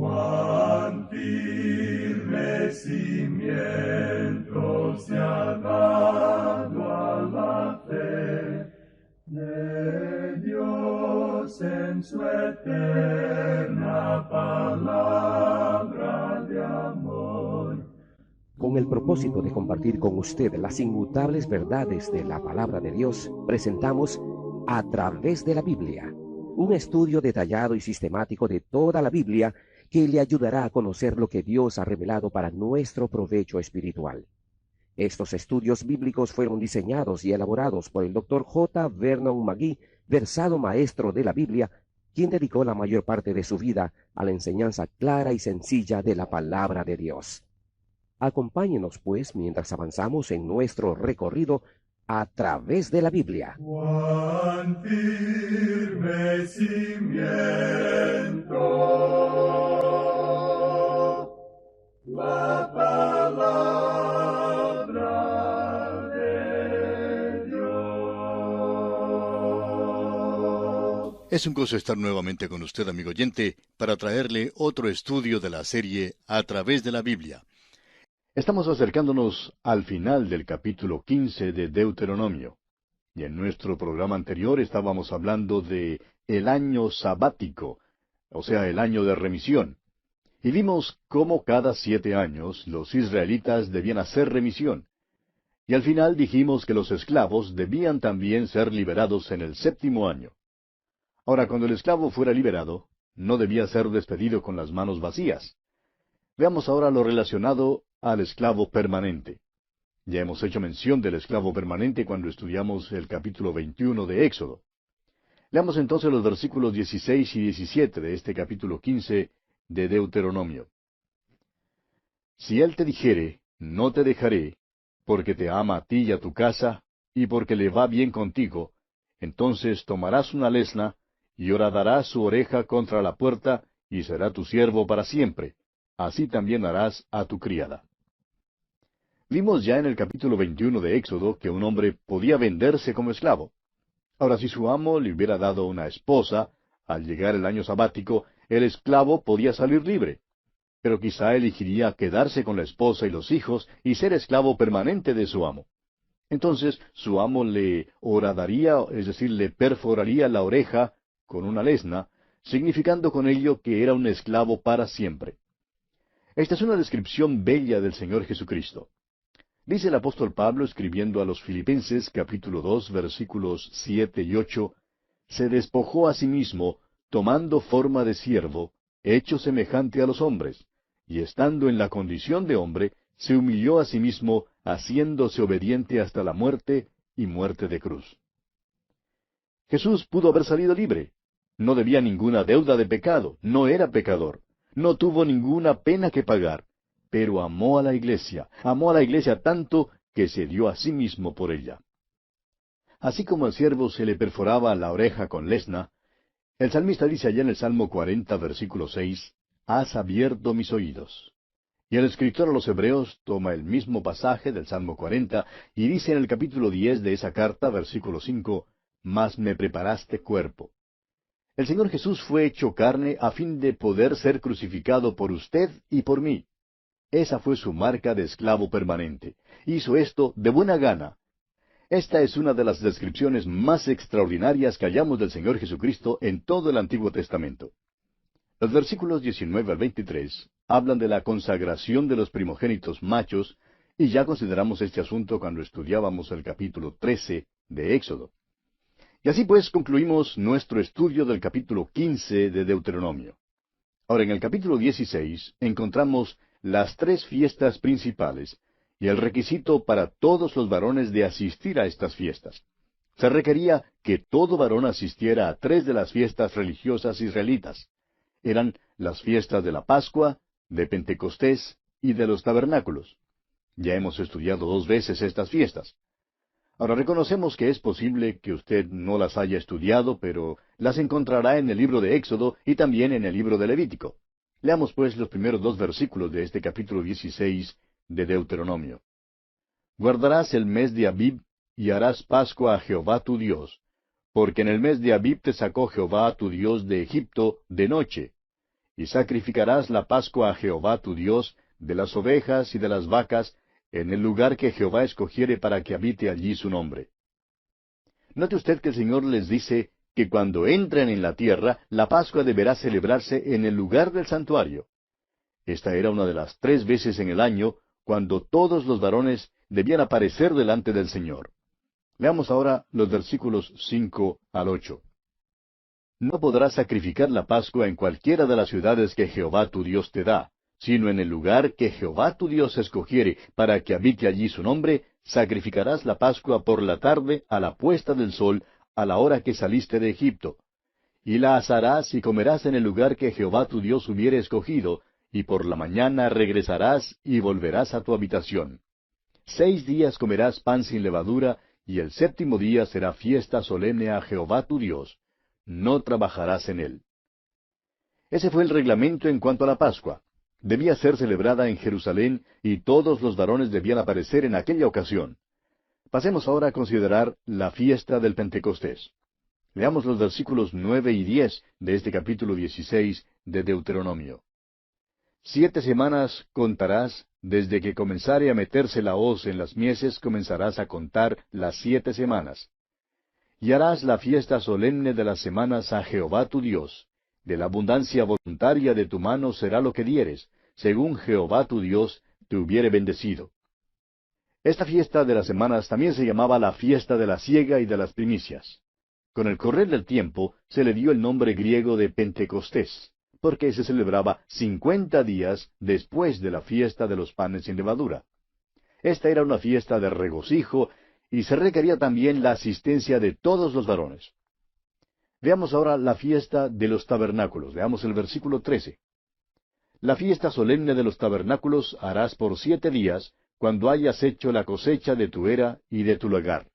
Cuán firme cimiento se ha dado a la fe de Dios en su eterna palabra de amor. Con el propósito de compartir con usted las inmutables verdades de la palabra de Dios, presentamos A través de la Biblia, un estudio detallado y sistemático de toda la Biblia que le ayudará a conocer lo que Dios ha revelado para nuestro provecho espiritual. Estos estudios bíblicos fueron diseñados y elaborados por el Dr. J. Vernon McGee, versado maestro de la Biblia, quien dedicó la mayor parte de su vida a la enseñanza clara y sencilla de la palabra de Dios. Acompáñenos, pues, mientras avanzamos en nuestro recorrido a través de la Biblia. Cuán firme cimiento la palabra de Dios. Es un gozo estar nuevamente con usted, amigo oyente, para traerle otro estudio de la serie A través de la Biblia. Estamos acercándonos al final del capítulo 15 de Deuteronomio. Y en nuestro programa anterior estábamos hablando de el año sabático, o sea, el año de remisión. Y vimos cómo cada 7 años los israelitas debían hacer remisión. Y al final dijimos que los esclavos debían también ser liberados en el 7º año. Ahora, cuando el esclavo fuera liberado, no debía ser despedido con las manos vacías. Veamos ahora lo relacionado al esclavo permanente. Ya hemos hecho mención del esclavo permanente cuando estudiamos el capítulo 21 de Éxodo. Leamos entonces los versículos 16 y 17 de este capítulo 15 de Deuteronomio. Si él te dijere, no te dejaré, porque te ama a ti y a tu casa, y porque le va bien contigo, entonces tomarás una lesna, y horadarás su oreja contra la puerta, y será tu siervo para siempre. Así también harás a tu criada. Vimos ya en el capítulo 21 de Éxodo que un hombre podía venderse como esclavo. Ahora, si su amo le hubiera dado una esposa, al llegar el año sabático, el esclavo podía salir libre. Pero quizá elegiría quedarse con la esposa y los hijos y ser esclavo permanente de su amo. Entonces su amo le horadaría, es decir, le perforaría la oreja con una lesna, significando con ello que era un esclavo para siempre. Esta es una descripción bella del Señor Jesucristo. Dice el apóstol Pablo, escribiendo a los Filipenses, capítulo 2, versículos 7 y 8, se despojó a sí mismo, tomando forma de siervo, hecho semejante a los hombres, y estando en la condición de hombre, se humilló a sí mismo, haciéndose obediente hasta la muerte y muerte de cruz. Jesús pudo haber salido libre. No debía ninguna deuda de pecado, no era pecador, no tuvo ninguna pena que pagar, pero amó a la iglesia tanto que se dio a sí mismo por ella. Así como al siervo se le perforaba la oreja con lesna, el salmista dice allá en el Salmo 40, versículo 6, «Has abierto mis oídos». Y el escritor a los Hebreos toma el mismo pasaje del Salmo 40 y dice en el capítulo 10 de esa carta, versículo 5, «Mas me preparaste cuerpo». El Señor Jesús fue hecho carne a fin de poder ser crucificado por usted y por mí. Esa fue su marca de esclavo permanente. Hizo esto de buena gana. Esta es una de las descripciones más extraordinarias que hallamos del Señor Jesucristo en todo el Antiguo Testamento. Los versículos 19 al 23 hablan de la consagración de los primogénitos machos, y ya consideramos este asunto cuando estudiábamos el capítulo 13 de Éxodo. Y así pues concluimos nuestro estudio del capítulo 15 de Deuteronomio. Ahora en el capítulo 16 encontramos las 3 fiestas principales y el requisito para todos los varones de asistir a estas fiestas. Se requería que todo varón asistiera a 3 de las fiestas religiosas israelitas. Eran las fiestas de la Pascua, de Pentecostés y de los tabernáculos. Ya hemos estudiado 2 veces estas fiestas. Ahora reconocemos que es posible que usted no las haya estudiado, pero las encontrará en el libro de Éxodo y también en el libro de Levítico. Leamos pues los primeros 2 versículos de este capítulo 16 de Deuteronomio. Guardarás el mes de Abib y harás Pascua a Jehová tu Dios, porque en el mes de Abib te sacó Jehová tu Dios de Egipto de noche. y sacrificarás la Pascua a Jehová tu Dios de las ovejas y de las vacas en el lugar que Jehová escogiere para que habite allí su nombre. Note usted que el Señor les dice que cuando entren en la tierra, la Pascua deberá celebrarse en el lugar del santuario. Esta era una de las 3 veces en el año cuando todos los varones debían aparecer delante del Señor. Leamos ahora los versículos 5 al 8. No podrás sacrificar la Pascua en cualquiera de las ciudades que Jehová tu Dios te da, sino en el lugar que Jehová tu Dios escogiere para que habite allí su nombre, sacrificarás la Pascua por la tarde a la puesta del sol, a la hora que saliste de Egipto. Y la asarás y comerás en el lugar que Jehová tu Dios hubiere escogido, y por la mañana regresarás y volverás a tu habitación. 6 días comerás pan sin levadura, y el 7º día será fiesta solemne a Jehová tu Dios. No trabajarás en él. Ese fue el reglamento en cuanto a la Pascua. Debía ser celebrada en Jerusalén, y todos los varones debían aparecer en aquella ocasión. Pasemos ahora a considerar la fiesta del Pentecostés. Leamos los versículos 9 y 10 de este capítulo 16 de Deuteronomio. 7 semanas contarás, desde que comenzare a meterse la hoz en las mieses, comenzarás a contar las 7 semanas. Y harás la fiesta solemne de las semanas a Jehová tu Dios. De la abundancia voluntaria de tu mano será lo que dieres, según Jehová tu Dios te hubiere bendecido. Esta fiesta de las semanas también se llamaba la fiesta de la siega y de las primicias. Con el correr del tiempo se le dio el nombre griego de Pentecostés, porque se celebraba 50 días después de la fiesta de los panes sin levadura. Esta era una fiesta de regocijo, y se requería también la asistencia de todos los varones. Veamos ahora la fiesta de los tabernáculos. Veamos el versículo 13. La fiesta solemne de los tabernáculos harás por 7 días, cuando hayas hecho la cosecha de tu era y de tu lagar.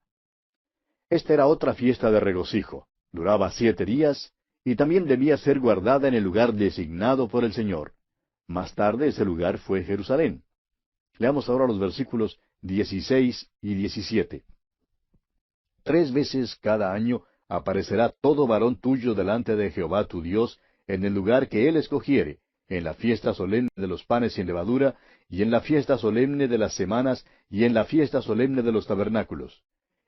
Esta era otra fiesta de regocijo. Duraba 7 días, y también debía ser guardada en el lugar designado por el Señor. Más tarde ese lugar fue Jerusalén. Leamos ahora los versículos 16 y 17. 3 veces cada año aparecerá todo varón tuyo delante de Jehová tu Dios en el lugar que él escogiere, en la fiesta solemne de los panes sin levadura, y en la fiesta solemne de las semanas, y en la fiesta solemne de los tabernáculos.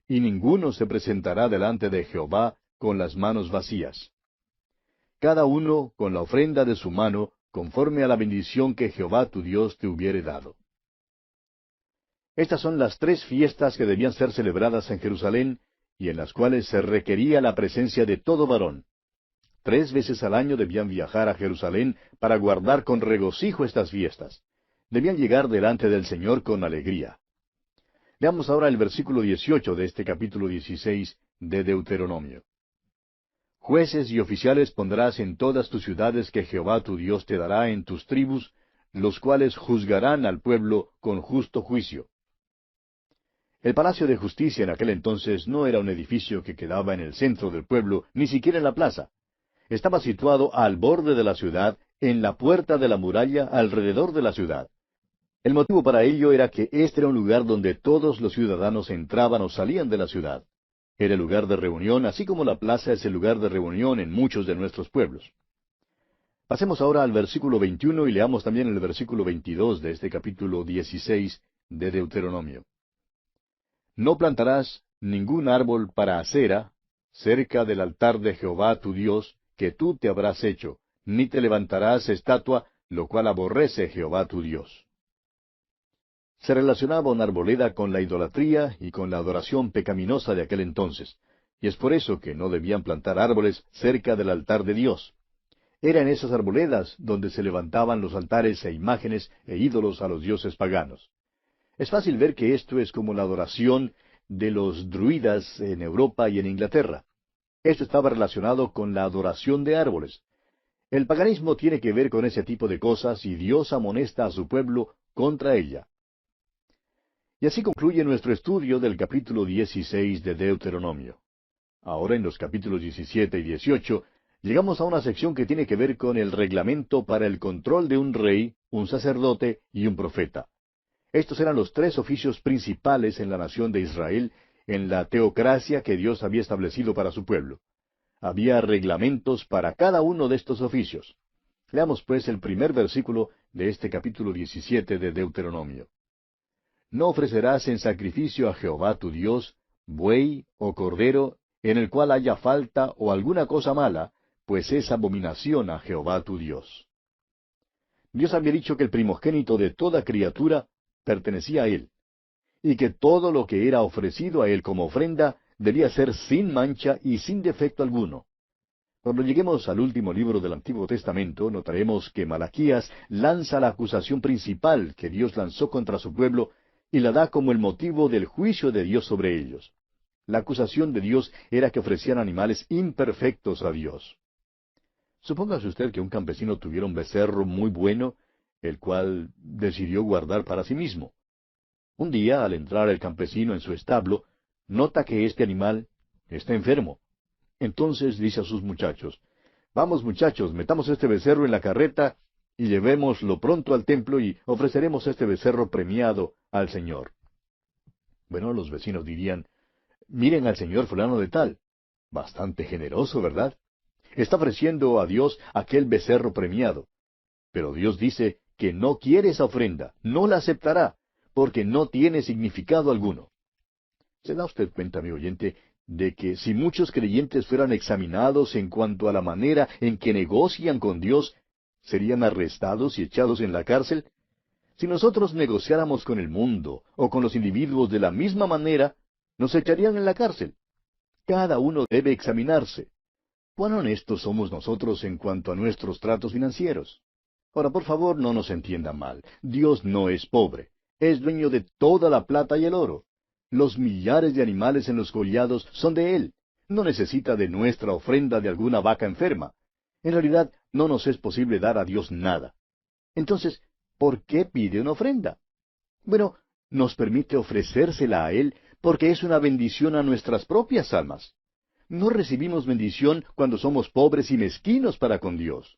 Y ninguno se presentará delante de Jehová con las manos vacías. Cada uno con la ofrenda de su mano, conforme a la bendición que Jehová tu Dios te hubiere dado. Estas son las 3 fiestas que debían ser celebradas en Jerusalén, y en las cuales se requería la presencia de todo varón. 3 veces al año debían viajar a Jerusalén para guardar con regocijo estas fiestas. Debían llegar delante del Señor con alegría. Leamos ahora el versículo 18 de este capítulo 16 de Deuteronomio. Jueces y oficiales pondrás en todas tus ciudades que Jehová tu Dios te dará en tus tribus, los cuales juzgarán al pueblo con justo juicio. El Palacio de Justicia en aquel entonces no era un edificio que quedaba en el centro del pueblo, ni siquiera en la plaza. Estaba situado al borde de la ciudad, en la puerta de la muralla alrededor de la ciudad. El motivo para ello era que este era un lugar donde todos los ciudadanos entraban o salían de la ciudad. Era el lugar de reunión, así como la plaza es el lugar de reunión en muchos de nuestros pueblos. Pasemos ahora al versículo 21 y leamos también el versículo 22 de este capítulo 16 de Deuteronomio. No plantarás ningún árbol para acera cerca del altar de Jehová tu Dios, que tú te habrás hecho, ni te levantarás estatua, lo cual aborrece Jehová tu Dios. Se relacionaba una arboleda con la idolatría y con la adoración pecaminosa de aquel entonces, y es por eso que no debían plantar árboles cerca del altar de Dios. Era en esas arboledas donde se levantaban los altares e imágenes e ídolos a los dioses paganos. Es fácil ver que esto es como la adoración de los druidas en Europa y en Inglaterra. Esto estaba relacionado con la adoración de árboles. El paganismo tiene que ver con ese tipo de cosas y Dios amonesta a su pueblo contra ella. Y así concluye nuestro estudio del capítulo 16 de Deuteronomio. Ahora en los capítulos 17 y 18 llegamos a una sección que tiene que ver con el reglamento para el control de un rey, un sacerdote y un profeta. Estos eran los 3 oficios principales en la nación de Israel, en la teocracia que Dios había establecido para su pueblo. Había reglamentos para cada uno de estos oficios. Leamos pues el primer versículo de este capítulo 17 de Deuteronomio. No ofrecerás en sacrificio a Jehová tu Dios buey o cordero en el cual haya falta o alguna cosa mala, pues es abominación a Jehová tu Dios. Dios había dicho que el primogénito de toda criatura pertenecía a Él, y que todo lo que era ofrecido a Él como ofrenda debía ser sin mancha y sin defecto alguno. Cuando lleguemos al último libro del Antiguo Testamento, notaremos que Malaquías lanza la acusación principal que Dios lanzó contra su pueblo y la da como el motivo del juicio de Dios sobre ellos. La acusación de Dios era que ofrecían animales imperfectos a Dios. Supóngase usted que un campesino tuviera un becerro muy bueno, el cual decidió guardar para sí mismo. Un día, al entrar el campesino en su establo, nota que este animal está enfermo. Entonces dice a sus muchachos, «Vamos muchachos, metamos este becerro en la carreta y llevémoslo pronto al templo y ofreceremos este becerro premiado al Señor». Bueno, los vecinos dirían, «Miren al señor fulano de tal. Bastante generoso, ¿verdad? Está ofreciendo a Dios aquel becerro premiado. Pero Dios dice que no quiere esa ofrenda, no la aceptará, porque no tiene significado alguno». ¿Se da usted cuenta, amigo oyente, de que si muchos creyentes fueran examinados en cuanto a la manera en que negocian con Dios, serían arrestados y echados en la cárcel? Si nosotros negociáramos con el mundo o con los individuos de la misma manera, nos echarían en la cárcel. Cada uno debe examinarse. ¿Cuán honestos somos nosotros en cuanto a nuestros tratos financieros? Ahora, por favor, no nos entienda mal. Dios no es pobre. Es dueño de toda la plata y el oro. Los millares de animales en los collados son de Él. No necesita de nuestra ofrenda de alguna vaca enferma. En realidad, no nos es posible dar a Dios nada. Entonces, ¿por qué pide una ofrenda? Bueno, nos permite ofrecérsela a Él porque es una bendición a nuestras propias almas. No recibimos bendición cuando somos pobres y mezquinos para con Dios.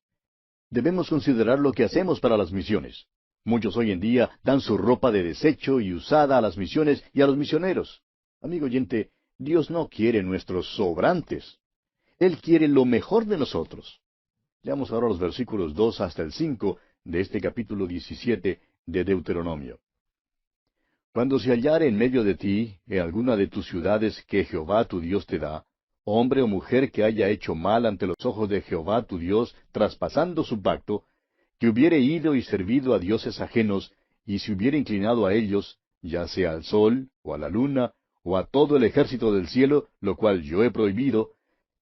Debemos considerar lo que hacemos para las misiones. Muchos hoy en día dan su ropa de desecho y usada a las misiones y a los misioneros. Amigo oyente, Dios no quiere nuestros sobrantes. Él quiere lo mejor de nosotros. Leamos ahora los versículos 2 hasta el 5 de este capítulo 17 de Deuteronomio. Cuando se hallare en medio de ti, en alguna de tus ciudades que Jehová tu Dios te da, hombre o mujer que haya hecho mal ante los ojos de Jehová tu Dios, traspasando su pacto, que hubiere ido y servido a dioses ajenos, y se hubiere inclinado a ellos, ya sea al sol, o a la luna, o a todo el ejército del cielo, lo cual yo he prohibido,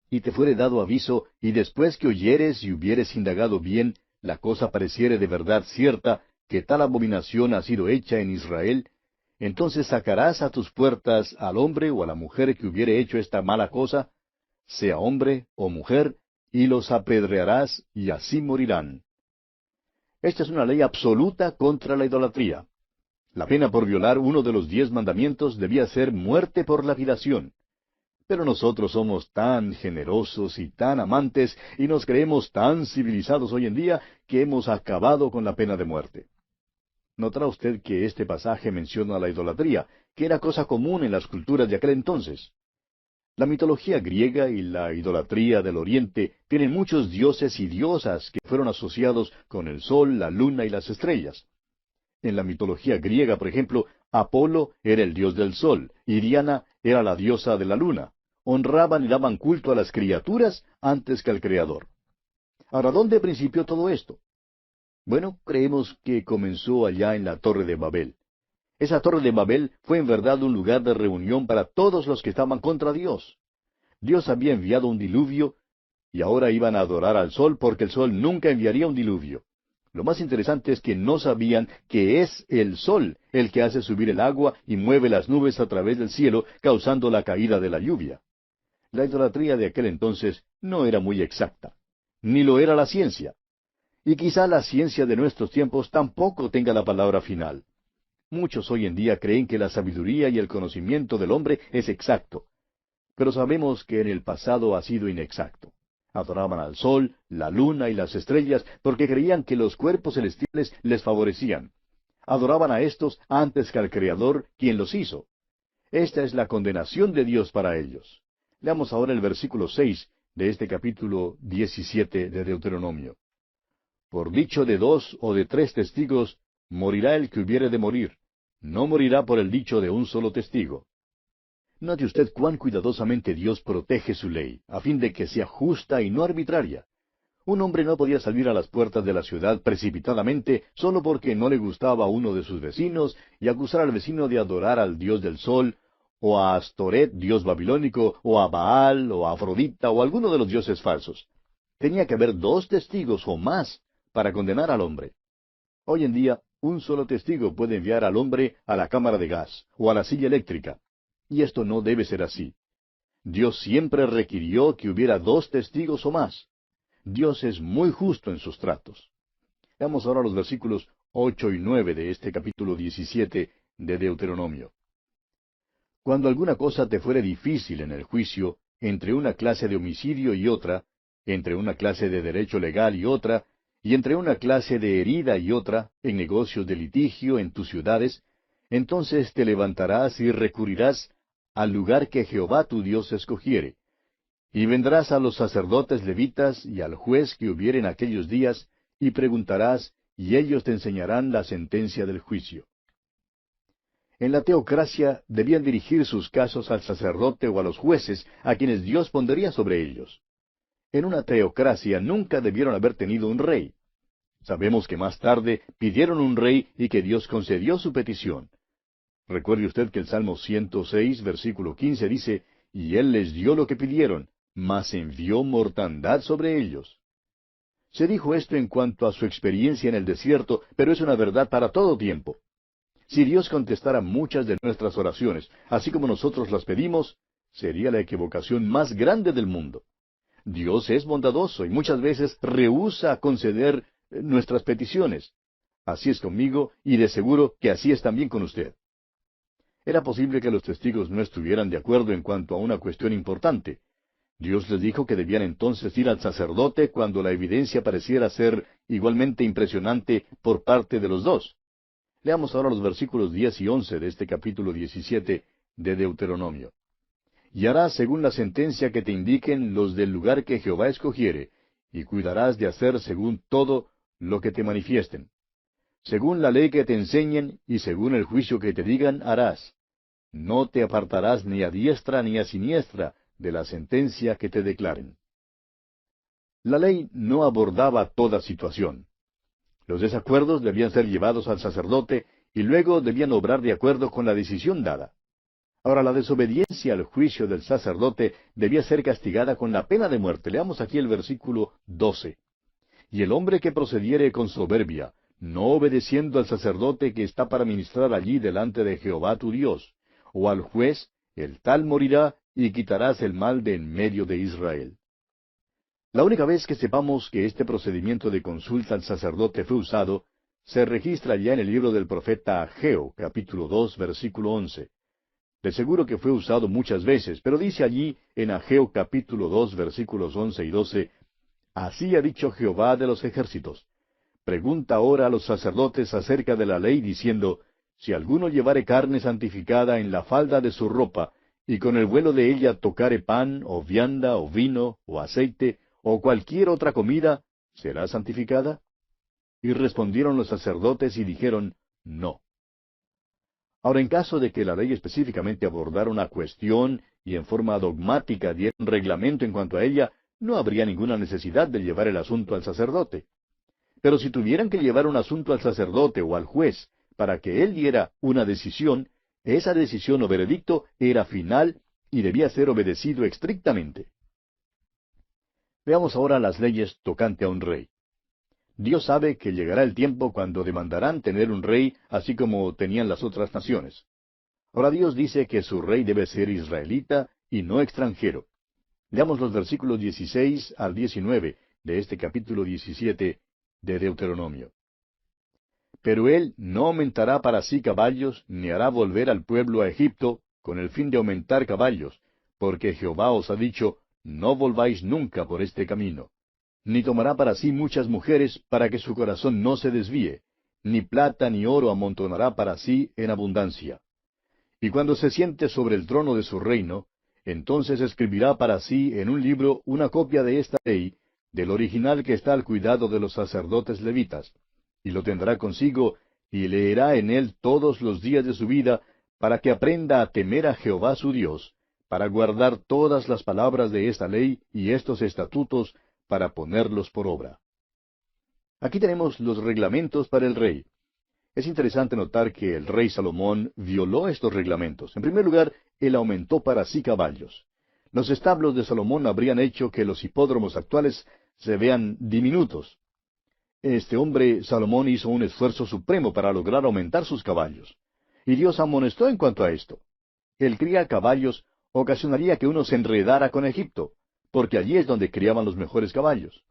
y te fuere dado aviso, y después que oyeres y hubieres indagado bien, la cosa pareciere de verdad cierta, que tal abominación ha sido hecha en Israel, entonces sacarás a tus puertas al hombre o a la mujer que hubiere hecho esta mala cosa, sea hombre o mujer, y los apedrearás, y así morirán. Esta es una ley absoluta contra la idolatría. La pena por violar uno de los 10 mandamientos debía ser muerte por lapidación. Pero nosotros somos tan generosos y tan amantes y nos creemos tan civilizados hoy en día que hemos acabado con la pena de muerte. Notará usted que este pasaje menciona la idolatría, que era cosa común en las culturas de aquel entonces. La mitología griega y la idolatría del Oriente tienen muchos dioses y diosas que fueron asociados con el sol, la luna y las estrellas. En la mitología griega, por ejemplo, Apolo era el dios del sol y Diana era la diosa de la luna. Honraban y daban culto a las criaturas antes que al Creador. Ahora, ¿dónde principió todo esto? Bueno, creemos que comenzó allá en la Torre de Babel. Esa Torre de Babel fue en verdad un lugar de reunión para todos los que estaban contra Dios. Dios había enviado un diluvio, y ahora iban a adorar al sol porque el sol nunca enviaría un diluvio. Lo más interesante es que no sabían que es el sol el que hace subir el agua y mueve las nubes a través del cielo, causando la caída de la lluvia. La idolatría de aquel entonces no era muy exacta, ni lo era la ciencia. Y quizá la ciencia de nuestros tiempos tampoco tenga la palabra final. Muchos hoy en día creen que la sabiduría y el conocimiento del hombre es exacto, pero sabemos que en el pasado ha sido inexacto. Adoraban al sol, la luna y las estrellas porque creían que los cuerpos celestiales les favorecían. Adoraban a estos antes que al Creador, quien los hizo. Esta es la condenación de Dios para ellos. Leamos ahora el versículo 6 de este capítulo 17 de Deuteronomio. Por dicho de 2 o de 3 testigos, morirá el que hubiere de morir. No morirá por el dicho de un solo testigo. Note usted cuán cuidadosamente Dios protege su ley, a fin de que sea justa y no arbitraria. Un hombre no podía salir a las puertas de la ciudad precipitadamente solo porque no le gustaba a uno de sus vecinos y acusar al vecino de adorar al dios del sol, o a Astoret, dios babilónico, o a Baal, o a Afrodita, o a alguno de los dioses falsos. Tenía que haber 2 testigos o más para condenar al hombre. Hoy en día, un solo testigo puede enviar al hombre a la cámara de gas o a la silla eléctrica. Y esto no debe ser así. Dios siempre requirió que hubiera 2 testigos o más. Dios es muy justo en sus tratos. Veamos ahora los versículos 8 y 9 de este capítulo 17 de Deuteronomio. Cuando alguna cosa te fuere difícil en el juicio, entre una clase de homicidio y otra, entre una clase de derecho legal y otra, y entre una clase de herida y otra, en negocios de litigio en tus ciudades, entonces te levantarás y recurrirás al lugar que Jehová tu Dios escogiere, y vendrás a los sacerdotes levitas y al juez que hubiere en aquellos días, y preguntarás, y ellos te enseñarán la sentencia del juicio. En la teocracia debían dirigir sus casos al sacerdote o a los jueces, a quienes Dios pondría sobre ellos. En una teocracia nunca debieron haber tenido un rey. Sabemos que más tarde pidieron un rey y que Dios concedió su petición. Recuerde usted que el Salmo 106, versículo 15 dice, y Él les dio lo que pidieron, mas envió mortandad sobre ellos. Se dijo esto en cuanto a su experiencia en el desierto, pero es una verdad para todo tiempo. Si Dios contestara muchas de nuestras oraciones, así como nosotros las pedimos, sería la equivocación más grande del mundo. Dios es bondadoso y muchas veces rehúsa conceder nuestras peticiones. Así es conmigo y de seguro que así es también con usted. Era posible que los testigos no estuvieran de acuerdo en cuanto a una cuestión importante. Dios les dijo que debían entonces ir al sacerdote cuando la evidencia pareciera ser igualmente impresionante por parte de los dos. Leamos ahora los versículos 10 y 11 de este capítulo 17 de Deuteronomio. Y harás según la sentencia que te indiquen los del lugar que Jehová escogiere, y cuidarás de hacer según todo lo que te manifiesten. Según la ley que te enseñen, y según el juicio que te digan, harás. No te apartarás ni a diestra ni a siniestra de la sentencia que te declaren. La ley no abordaba toda situación. Los desacuerdos debían ser llevados al sacerdote y luego debían obrar de acuerdo con la decisión dada. Ahora, la desobediencia al juicio del sacerdote debía ser castigada con la pena de muerte. Leamos aquí el versículo 12. Y el hombre que procediere con soberbia, no obedeciendo al sacerdote que está para ministrar allí delante de Jehová tu Dios, o al juez, el tal morirá, y quitarás el mal de en medio de Israel. La única vez que sepamos que este procedimiento de consulta al sacerdote fue usado, se registra ya en el libro del profeta Ageo, capítulo 2, versículo 11. De seguro que fue usado muchas veces, pero dice allí en Ageo capítulo 2, versículos 11 y 12, Así ha dicho Jehová de los ejércitos. Pregunta ahora a los sacerdotes acerca de la ley, diciendo, Si alguno llevare carne santificada en la falda de su ropa, y con el vuelo de ella tocare pan, o vianda, o vino, o aceite, o cualquier otra comida, ¿será santificada? Y respondieron los sacerdotes y dijeron, No. Ahora, en caso de que la ley específicamente abordara una cuestión y en forma dogmática diera un reglamento en cuanto a ella, no habría ninguna necesidad de llevar el asunto al sacerdote. Pero si tuvieran que llevar un asunto al sacerdote o al juez para que él diera una decisión, esa decisión o veredicto era final y debía ser obedecido estrictamente. Veamos ahora las leyes tocante a un rey. Dios sabe que llegará el tiempo cuando demandarán tener un rey, así como tenían las otras naciones. Ahora Dios dice que su rey debe ser israelita y no extranjero. Leamos los versículos 16 al 19 de este capítulo 17 de Deuteronomio. Pero él no aumentará para sí caballos, ni hará volver al pueblo a Egipto, con el fin de aumentar caballos, porque Jehová os ha dicho, no volváis nunca por este camino. Ni tomará para sí muchas mujeres, para que su corazón no se desvíe, ni plata ni oro amontonará para sí en abundancia. Y cuando se siente sobre el trono de su reino, entonces escribirá para sí en un libro una copia de esta ley, del original que está al cuidado de los sacerdotes levitas, y lo tendrá consigo, y leerá en él todos los días de su vida, para que aprenda a temer a Jehová su Dios, para guardar todas las palabras de esta ley y estos estatutos, para ponerlos por obra. Aquí tenemos los reglamentos para el rey. Es interesante notar que el rey Salomón violó estos reglamentos. En primer lugar, él aumentó para sí caballos. Los establos de Salomón habrían hecho que los hipódromos actuales se vean diminutos. Este hombre, Salomón, hizo un esfuerzo supremo para lograr aumentar sus caballos. Y Dios amonestó en cuanto a esto. El criar caballos ocasionaría que uno se enredara con Egipto, porque allí es donde criaban los mejores caballos.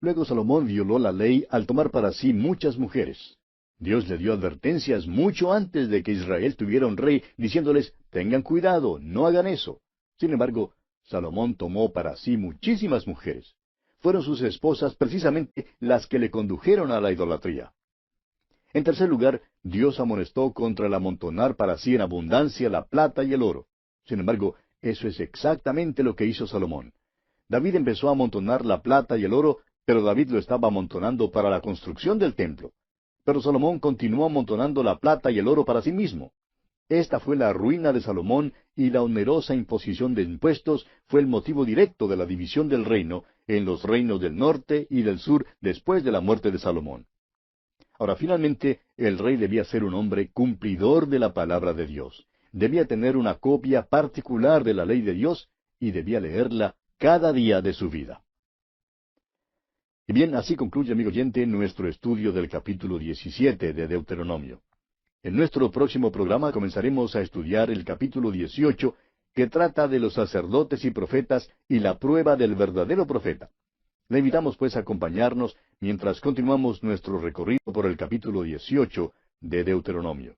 Luego Salomón violó la ley al tomar para sí muchas mujeres. Dios le dio advertencias mucho antes de que Israel tuviera un rey, diciéndoles, tengan cuidado, no hagan eso. Sin embargo, Salomón tomó para sí muchísimas mujeres. Fueron sus esposas precisamente las que le condujeron a la idolatría. En tercer lugar, Dios amonestó contra el amontonar para sí en abundancia la plata y el oro. Sin embargo, eso es exactamente lo que hizo Salomón. David empezó a amontonar la plata y el oro, pero David lo estaba amontonando para la construcción del templo. Pero Salomón continuó amontonando la plata y el oro para sí mismo. Esta fue la ruina de Salomón, y la onerosa imposición de impuestos fue el motivo directo de la división del reino en los reinos del norte y del sur después de la muerte de Salomón. Ahora, finalmente, el rey debía ser un hombre cumplidor de la palabra de Dios. Debía tener una copia particular de la ley de Dios y debía leerla cada día de su vida. Y bien, así concluye, amigo oyente, nuestro estudio del capítulo 17 de Deuteronomio. En nuestro próximo programa comenzaremos a estudiar el capítulo 18, que trata de los sacerdotes y profetas y la prueba del verdadero profeta. Le invitamos pues a acompañarnos mientras continuamos nuestro recorrido por el capítulo 18 de Deuteronomio.